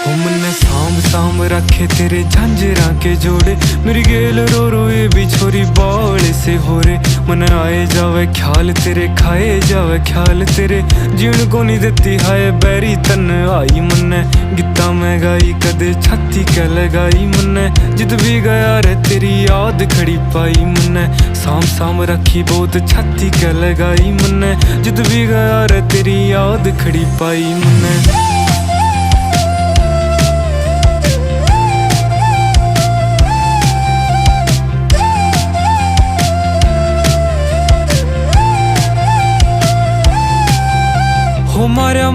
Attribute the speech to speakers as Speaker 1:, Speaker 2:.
Speaker 1: हो मन्ने सांभ सांभ रखे तेरे झांझरा के जोड़े, मेरी गेल रो रो ये भी छोरी बावले से हो रे। मन आए जावे ख्याल तेरे, खाए जावे ख्याल तेरे, जीण को नहीं देती हाय बैरी तन आई। मन्ने गीता में गाई कदे छाती क्या लगाई, मन्ने जित भी गया रे तेरी याद खड़ी पाई। मन्ने सांभ सांभ रखी बहुत छाती क्या लगाई, मन्ने जित भी गया रे तेरी याद खड़ी पाई। मन्ने हो मारा